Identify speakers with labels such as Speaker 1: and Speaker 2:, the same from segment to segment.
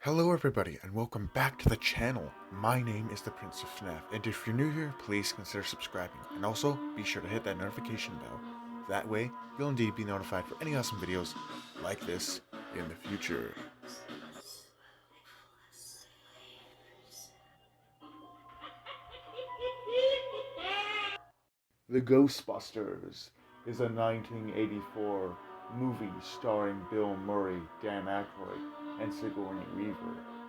Speaker 1: Hello everybody and welcome back to the channel. My name is the Prince of FNAF, and if you're new here, please consider subscribing, and also be sure to hit that notification bell. That way, you'll indeed be notified for any awesome videos like this in the future. The Ghostbusters is a 1984 movie starring Bill Murray, Dan Aykroyd, and Sigourney Weaver.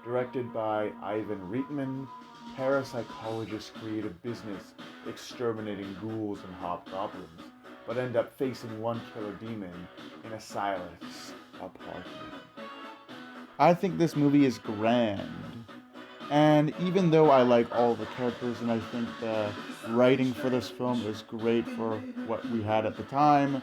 Speaker 1: Directed by Ivan Reitman, parapsychologists create a business exterminating ghouls and hobgoblins, but end up facing one killer demon in a silence apartment. I think this movie is grand. And even though I like all the characters and I think the writing for this film is great for what we had at the time,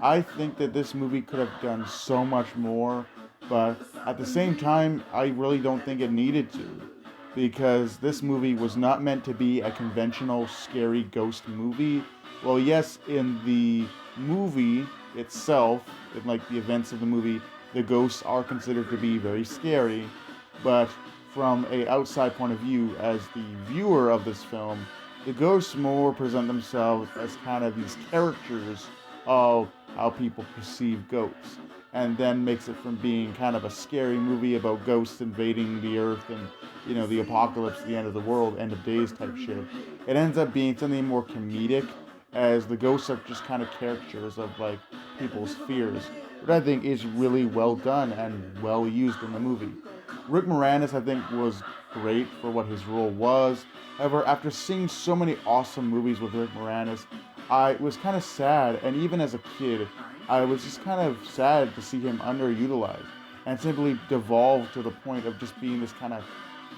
Speaker 1: I think that this movie could have done so much more, but at the same time, I really don't think it needed to. Because this movie was not meant to be a conventional scary ghost movie. Well, yes, in the movie itself, in like the events of the movie, the ghosts are considered to be very scary, but from a outside point of view, as the viewer of this film, the ghosts more present themselves as kind of these characters of how people perceive ghosts, and then makes it from being kind of a scary movie about ghosts invading the earth and, you know, the apocalypse, the end of the world, end of days type shit. It ends up being something more comedic, as the ghosts are just kind of caricatures of like people's fears, which I think is really well done and well used in the movie. Rick Moranis, I think, was great for what his role was. However, after seeing so many awesome movies with Rick Moranis, I was kind of sad, and even as a kid, I was just kind of sad to see him underutilized and simply devolve to the point of just being this kind of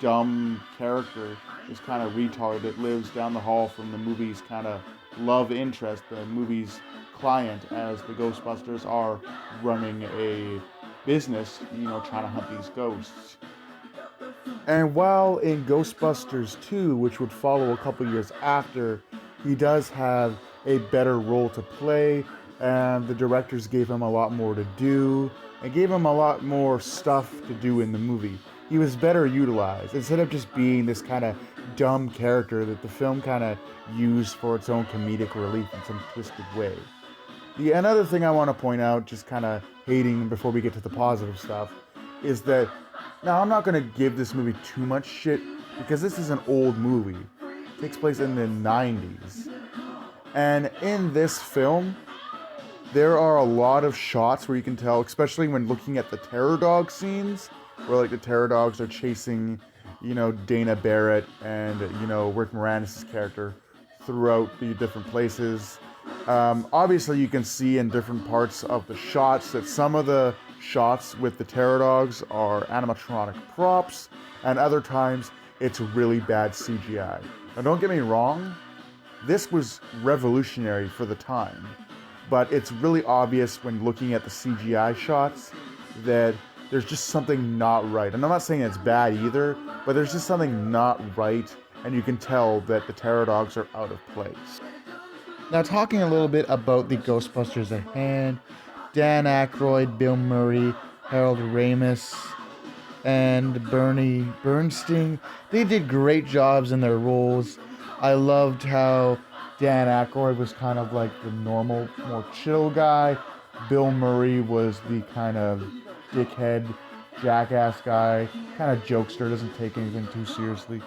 Speaker 1: dumb character, this kind of retard that lives down the hall from the movie's kind of love interest, the movie's client, as the Ghostbusters are running a business, you know, trying to hunt these ghosts. And while in Ghostbusters 2, which would follow a couple years after, he does have a better role to play, and the directors gave him a lot more to do, and gave him a lot more stuff to do in the movie. He was better utilized, instead of just being this kind of dumb character that the film kind of used for its own comedic relief in some twisted way. Another thing I want to point out, just kind of hating before we get to the positive stuff, is that now I'm not going to give this movie too much shit because this is an old movie. It takes place in the 90s. And in this film, there are a lot of shots where you can tell, especially when looking at the terror dog scenes, where like the terror dogs are chasing, you know, Dana Barrett and, you know, Rick Moranis' character throughout the different places. Obviously, you can see in different parts of the shots that some of the shots with the terror dogs are animatronic props, and other times it's really bad CGI. Now, don't get me wrong, this was revolutionary for the time, but it's really obvious when looking at the CGI shots that there's just something not right. And I'm not saying it's bad either, but there's just something not right, and you can tell that the terror dogs are out of place. Now, talking a little bit about the Ghostbusters at hand, Dan Aykroyd, Bill Murray, Harold Ramis, and Bernie Bernstein, they did great jobs in their roles. I loved how Dan Aykroyd was kind of like the normal, more chill guy. Bill Murray was the kind of dickhead, jackass guy, kind of jokester, doesn't take anything too seriously.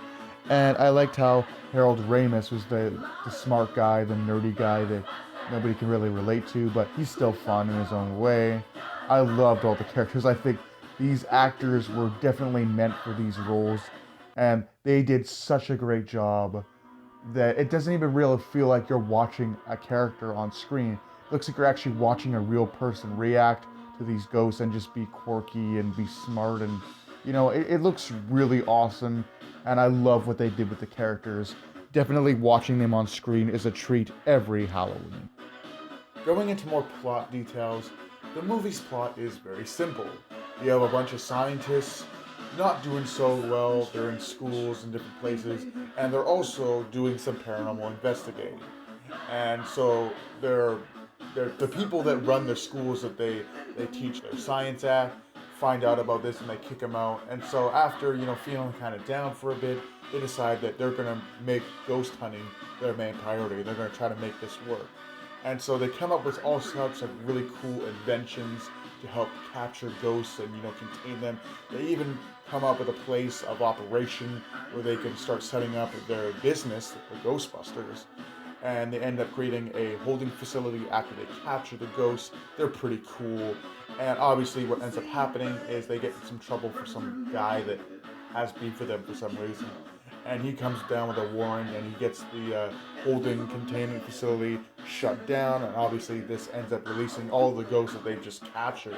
Speaker 1: And I liked how Harold Ramis was the smart guy, the nerdy guy that nobody can really relate to, but he's still fun in his own way. I loved all the characters. I think these actors were definitely meant for these roles, and they did such a great job that it doesn't even really feel like you're watching a character on screen. It looks like you're actually watching a real person react to these ghosts and just be quirky and be smart, and you know, it looks really awesome, and I love what they did with the characters. Definitely watching them on screen is a treat every Halloween. Going into more plot details, the movie's plot is very simple. You have a bunch of scientists not doing so well, they're in schools and different places, and they're also doing some paranormal investigating. And so they're the people that run the schools that they teach their science at find out about this and they kick him out. And so after, feeling kind of down for a bit, they decide that they're going to make ghost hunting their main priority. They're going to try to make this work. And so they come up with all sorts of really cool inventions to help capture ghosts and, contain them. They even come up with a place of operation where they can start setting up their business, the Ghostbusters. And they end up creating a holding facility after they capture the ghosts. They're pretty cool. And obviously what ends up happening is they get in some trouble for some guy that has beef with them for some reason. And he comes down with a warrant and he gets the holding containment facility shut down. And obviously this ends up releasing all the ghosts that they've just captured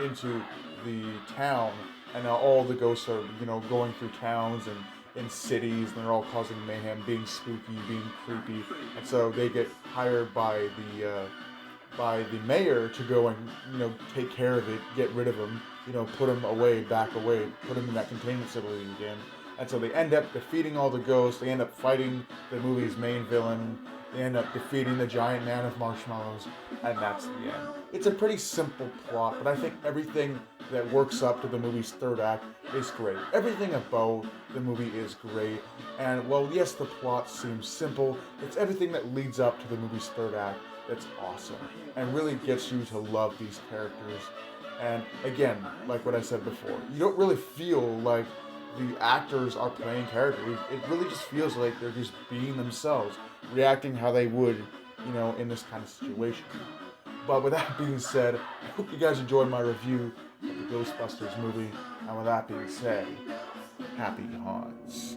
Speaker 1: into the town. And now all the ghosts are, going through towns and in cities, and they're all causing mayhem, being spooky, being creepy. And so they get hired by the mayor to go and take care of it, get rid of them, put them away, back away, put them in that containment facility again. And so they end up defeating all the ghosts. They end up fighting the movie's main villain. They end up defeating the giant man of marshmallows, and that's the end. It's a pretty simple plot, but I think everything that works up to the movie's third act is great. Everything about the movie is great, and while yes, the plot seems simple, it's everything that leads up to the movie's third act that's awesome, and really gets you to love these characters. And again, like what I said before, you don't really feel like the actors are playing characters. It really just feels like they're just being themselves, reacting how they would, in this kind of situation. But with that being said, I hope you guys enjoyed my review of the Ghostbusters movie. And with that being said, happy haunts.